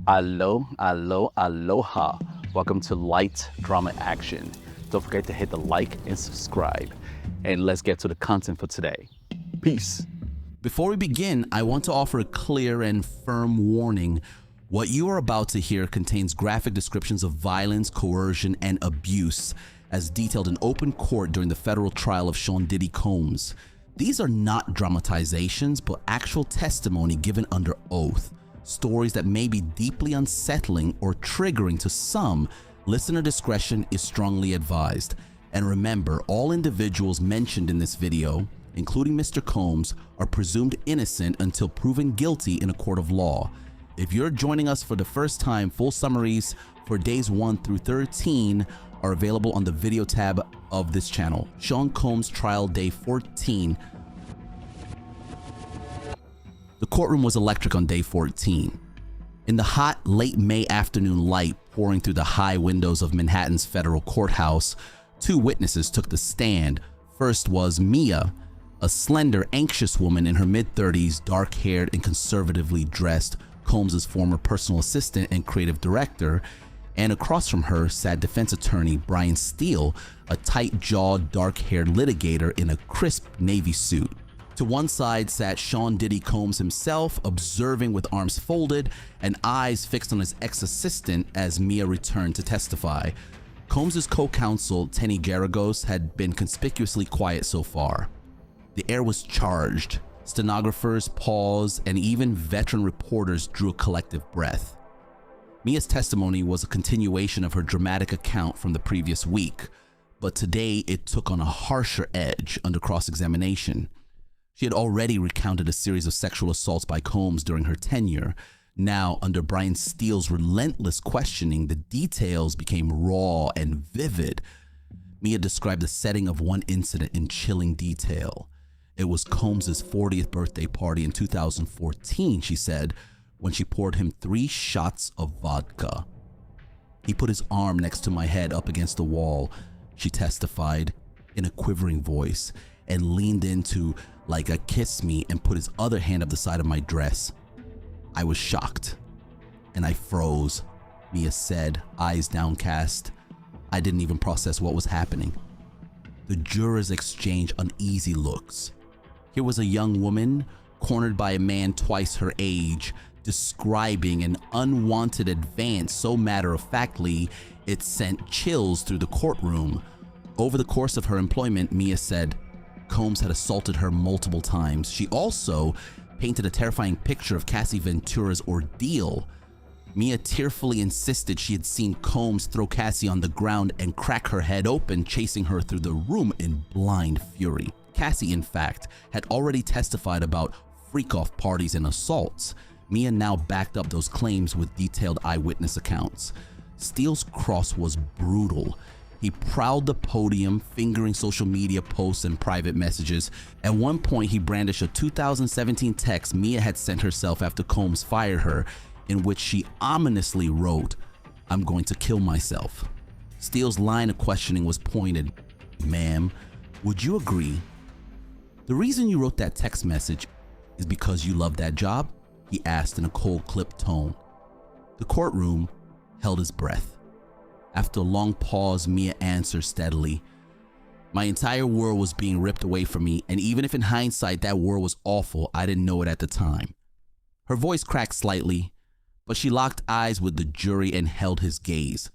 Aloha. Welcome to Light Drama Action. Don't forget to hit the like and subscribe. And let's get to the content for today. Peace. Before we begin, I want to offer a clear and firm warning. What you are about to hear contains graphic descriptions of violence, coercion, and abuse, as detailed in open court during the federal trial of Sean Diddy Combs. These are not dramatizations, but actual testimony given under oath. Stories that may be deeply unsettling or triggering to some. Listener discretion is strongly advised. And remember, all individuals mentioned in this video, including Mr. Combs, are presumed innocent until proven guilty in a court of law. If you're joining us for the first time, full summaries for days 1 through 13 are available on the video tab of this channel. Sean Combs trial day 14. The courtroom was electric on day 14. In the hot, late May afternoon light pouring through the high windows of Manhattan's federal courthouse, two witnesses took the stand. First was Mia, a slender, anxious woman in her mid-30s, dark-haired and conservatively dressed, Combs' former personal assistant and creative director, and across from her sat defense attorney Brian Steele, a tight-jawed, dark-haired litigator in a crisp navy suit. To one side sat Sean Diddy Combs himself, observing with arms folded and eyes fixed on his ex-assistant as Mia returned to testify. Combs' co-counsel, Tenny Garagos, had been conspicuously quiet so far. The air was charged. Stenographers paused, and even veteran reporters drew a collective breath. Mia's testimony was a continuation of her dramatic account from the previous week, but today it took on a harsher edge under cross-examination. She had already recounted a series of sexual assaults by Combs during her tenure. Now, under Brian Steele's relentless questioning, the details became raw and vivid. Mia described the setting of one incident in chilling detail. It was Combs' 40th birthday party in 2014, she said, when she poured him 3 shots of vodka. He put his arm next to my head up against the wall, she testified in a quivering voice, and leaned into like a kiss me and put his other hand up the side of my dress. I was shocked and I froze, Mia said, eyes downcast. I didn't even process what was happening. The jurors exchanged uneasy looks. Here was a young woman cornered by a man twice her age, describing an unwanted advance so matter-of-factly it sent chills through the courtroom. Over the course of her employment, Mia said, Combs had assaulted her multiple times. She also painted a terrifying picture of Cassie Ventura's ordeal. Mia tearfully insisted she had seen Combs throw Cassie on the ground and crack her head open, chasing her through the room in blind fury. Cassie, in fact, had already testified about freak-off parties and assaults. Mia now backed up those claims with detailed eyewitness accounts. Steele's cross was brutal. He prowled the podium, fingering social media posts and private messages. At one point, he brandished a 2017 text Mia had sent herself after Combs fired her, in which she ominously wrote, "I'm going to kill myself." Steele's line of questioning was pointed. "Ma'am, would you agree? The reason you wrote that text message is because you love that job?" he asked in a cold, clipped tone. The courtroom held its breath. After a long pause, Mia answered steadily, "My entire world was being ripped away from me, and even if in hindsight that world was awful, I didn't know it at the time." Her voice cracked slightly, but she locked eyes with the jury and held his gaze.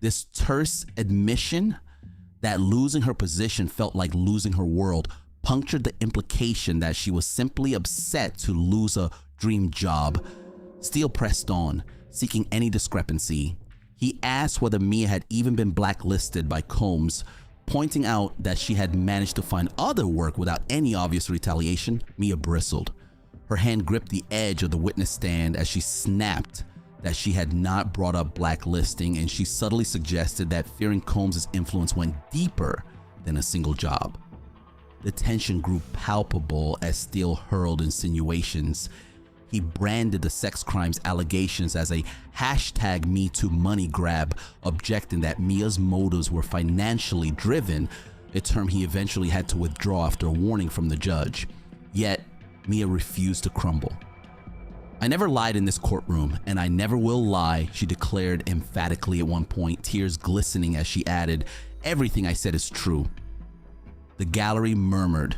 This terse admission that losing her position felt like losing her world punctured the implication that she was simply upset to lose a dream job. Steele pressed on, seeking any discrepancy. He asked whether Mia had even been blacklisted by Combs, pointing out that she had managed to find other work without any obvious retaliation. Mia bristled. Her hand gripped the edge of the witness stand as she snapped that she had not brought up blacklisting, and she subtly suggested that fearing Combs' influence went deeper than a single job. The tension grew palpable as Steele hurled insinuations. He branded the sex crimes allegations as a #MeToo money grab, objecting that Mia's motives were financially driven, a term he eventually had to withdraw after a warning from the judge. Yet, Mia refused to crumble. "I never lied in this courtroom, and I never will lie," she declared emphatically at one point, tears glistening as she added, "Everything I said is true." The gallery murmured.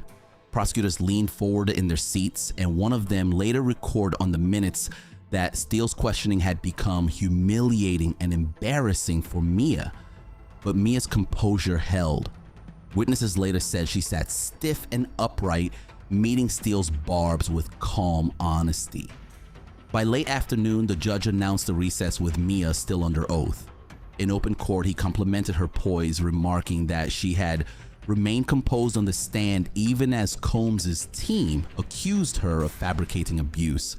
Prosecutors leaned forward in their seats, and one of them later recorded on the minutes that Steele's questioning had become humiliating and embarrassing for Mia. But Mia's composure held. Witnesses later said she sat stiff and upright, meeting Steele's barbs with calm honesty. By late afternoon, the judge announced a recess with Mia still under oath. In open court, he complimented her poise, remarking that she had remained composed on the stand even as Combs's team accused her of fabricating abuse.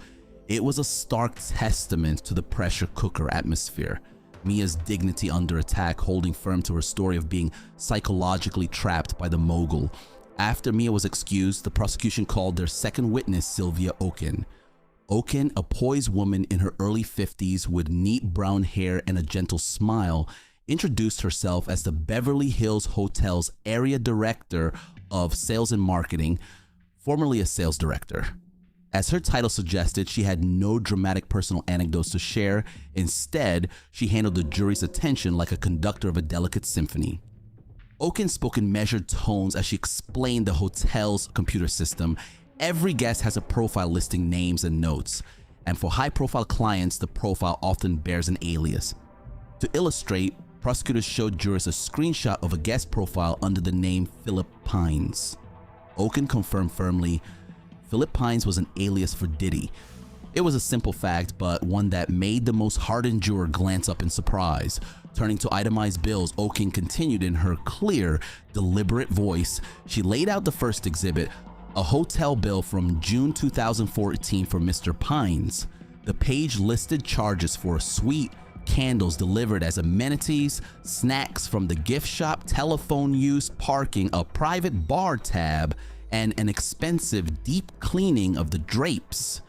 It was a stark testament to the pressure cooker atmosphere. Mia's dignity under attack, holding firm to her story of being psychologically trapped by the mogul. After Mia was excused, the prosecution called their second witness, Sylvia Oken. Oken, a poised woman in her early 50s with neat brown hair and a gentle smile, introduced herself as the Beverly Hills Hotel's area director of sales and marketing, formerly a sales director. As her title suggested, she had no dramatic personal anecdotes to share. Instead, she handled the jury's attention like a conductor of a delicate symphony. Oken spoke in measured tones as she explained the hotel's computer system. Every guest has a profile listing names and notes, and for high-profile clients, the profile often bears an alias. To illustrate, prosecutors showed jurors a screenshot of a guest profile under the name Philip Pines. Oken confirmed firmly, Philip Pines was an alias for Diddy. It was a simple fact, but one that made the most hardened juror glance up in surprise. Turning to itemized bills, Oken continued in her clear, deliberate voice. She laid out the first exhibit, a hotel bill from June 2014 for Mr. Pines. The page listed charges for a suite, candles delivered as amenities, snacks from the gift shop, telephone use, parking, a private bar tab, and an expensive deep cleaning of the drapes.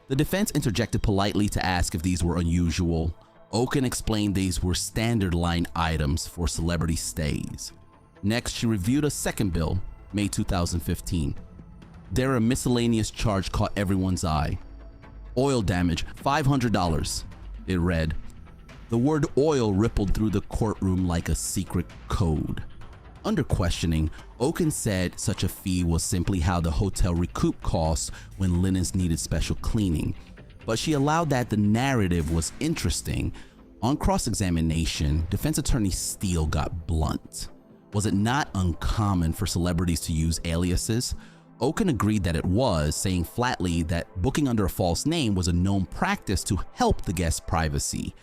The defense interjected politely to ask if these were unusual. Oken explained these were standard line items for celebrity stays. Next, she reviewed a second bill, May 2015. There, a miscellaneous charge caught everyone's eye. Oil damage, $500, it read. The word oil rippled through the courtroom like a secret code. Under questioning, Oken said such a fee was simply how the hotel recouped costs when linens needed special cleaning, but she allowed that the narrative was interesting. On cross-examination, defense attorney Steele got blunt. Was it not uncommon for celebrities to use aliases? Oken agreed that it was, saying flatly that booking under a false name was a known practice to help the guest's privacy.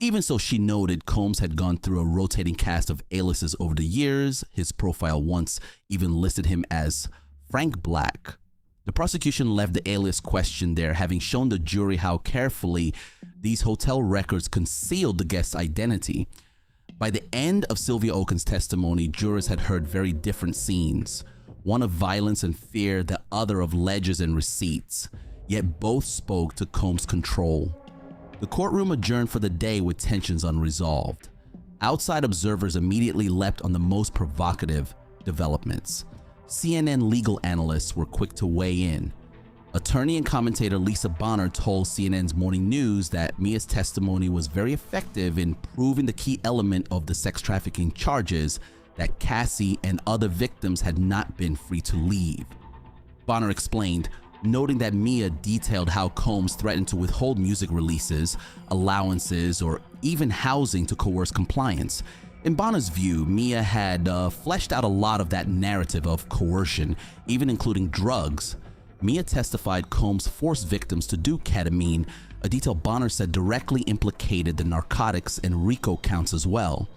Even so, she noted Combs had gone through a rotating cast of aliases over the years. His profile once even listed him as Frank Black. The prosecution left the alias question there, having shown the jury how carefully these hotel records concealed the guest's identity. By the end of Sylvia Oken's testimony, jurors had heard very different scenes, one of violence and fear, the other of ledgers and receipts, yet both spoke to Combs' control. The courtroom adjourned for the day with tensions unresolved. Outside observers immediately leapt on the most provocative developments. CNN legal analysts were quick to weigh in. Attorney and commentator Lisa Bonner told CNN's Morning News that Mia's testimony was very effective in proving the key element of the sex trafficking charges, that Cassie and other victims had not been free to leave. Bonner explained, noting that Mia detailed how Combs threatened to withhold music releases, allowances, or even housing to coerce compliance. In Bonner's view, Mia had fleshed out a lot of that narrative of coercion, even including drugs. Mia testified Combs forced victims to do ketamine, a detail Bonner said directly implicated the narcotics and RICO counts as well.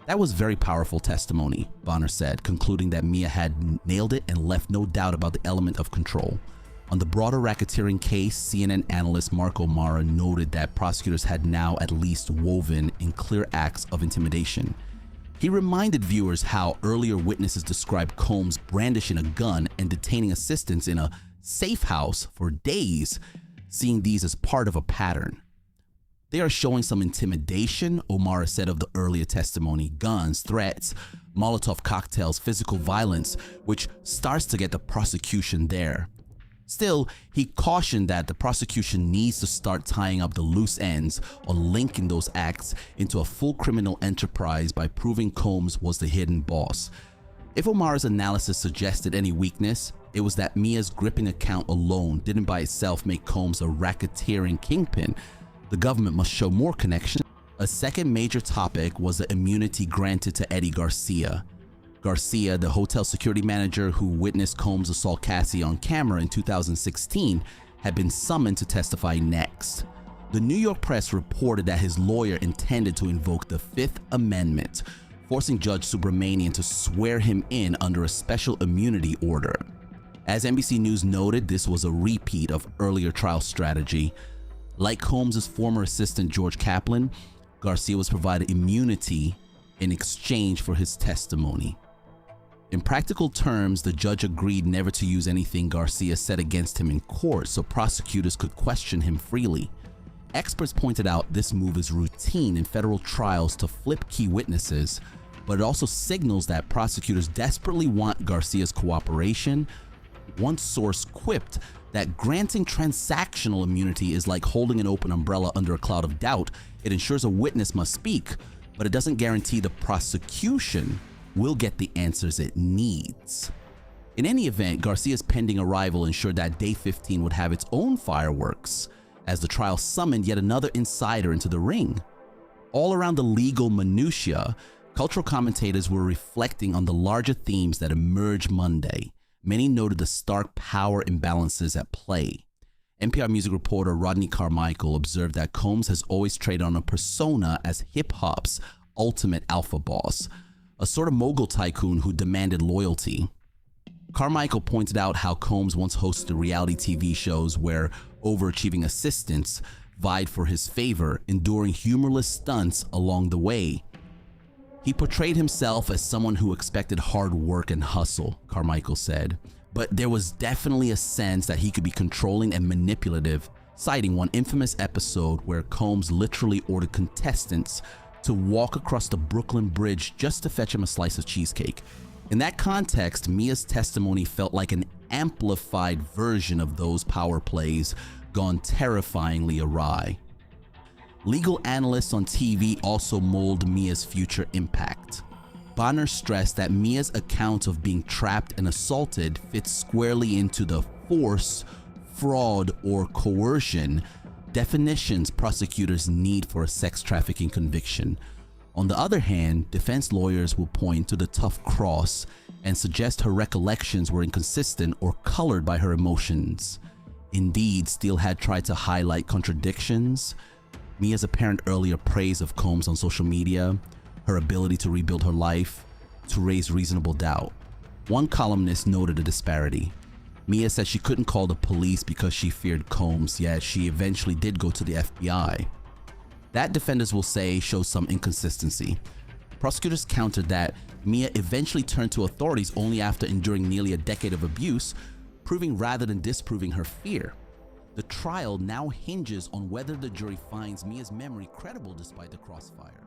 That was very powerful testimony, Bonner said, concluding that Mia had nailed it and left no doubt about the element of control. On the broader racketeering case, CNN analyst Mark O'Mara noted that prosecutors had now at least woven in clear acts of intimidation. He reminded viewers how earlier witnesses described Combs brandishing a gun and detaining assistants in a safe house for days, seeing these as part of a pattern. They are showing some intimidation, O'Mara said of the earlier testimony, guns, threats, Molotov cocktails, physical violence, which starts to get the prosecution there. Still, he cautioned that the prosecution needs to start tying up the loose ends on linking those acts into a full criminal enterprise by proving Combs was the hidden boss. If O'Mara's analysis suggested any weakness, it was that Mia's gripping account alone didn't by itself make Combs a racketeering kingpin. The government must show more connection. A second major topic was the immunity granted to Eddie Garcia. Garcia, the hotel security manager who witnessed Combs assault Cassie on camera in 2016, had been summoned to testify next. The New York press reported that his lawyer intended to invoke the Fifth Amendment, forcing Judge Subramanian to swear him in under a special immunity order. As NBC News noted, this was a repeat of earlier trial strategy. Like Combs' former assistant George Kaplan, Garcia was provided immunity in exchange for his testimony. In practical terms, the judge agreed never to use anything Garcia said against him in court so prosecutors could question him freely. Experts pointed out this move is routine in federal trials to flip key witnesses, but it also signals that prosecutors desperately want Garcia's cooperation. One source quipped that granting transactional immunity is like holding an open umbrella under a cloud of doubt. It ensures a witness must speak, but it doesn't guarantee the prosecution will get the answers it needs. In any event, Garcia's pending arrival ensured that Day 15 would have its own fireworks, as the trial summoned yet another insider into the ring. All around the legal minutiae, cultural commentators were reflecting on the larger themes that emerged Monday. Many noted the stark power imbalances at play. NPR music reporter Rodney Carmichael observed that Combs has always traded on a persona as hip-hop's ultimate alpha boss, a sort of mogul tycoon who demanded loyalty. Carmichael pointed out how Combs once hosted reality TV shows where overachieving assistants vied for his favor, enduring humorless stunts along the way. He portrayed himself as someone who expected hard work and hustle, Carmichael said, but there was definitely a sense that he could be controlling and manipulative, citing one infamous episode where Combs literally ordered contestants to walk across the Brooklyn Bridge just to fetch him a slice of cheesecake. In that context, Mia's testimony felt like an amplified version of those power plays gone terrifyingly awry. Legal analysts on TV also mold Mia's future impact. Bonner stressed that Mia's account of being trapped and assaulted fits squarely into the force, fraud, or coercion definitions prosecutors need for a sex trafficking conviction. On the other hand, defense lawyers will point to the tough cross and suggest her recollections were inconsistent or colored by her emotions. Indeed, Steele had tried to highlight contradictions. Mia's apparent earlier praise of Combs on social media, her ability to rebuild her life, to raise reasonable doubt. One columnist noted a disparity. Mia said she couldn't call the police because she feared Combs, yet she eventually did go to the FBI. That, defenders will say, shows some inconsistency. Prosecutors countered that Mia eventually turned to authorities only after enduring nearly a decade of abuse, proving rather than disproving her fear. The trial now hinges on whether the jury finds Mia's memory credible despite the crossfire.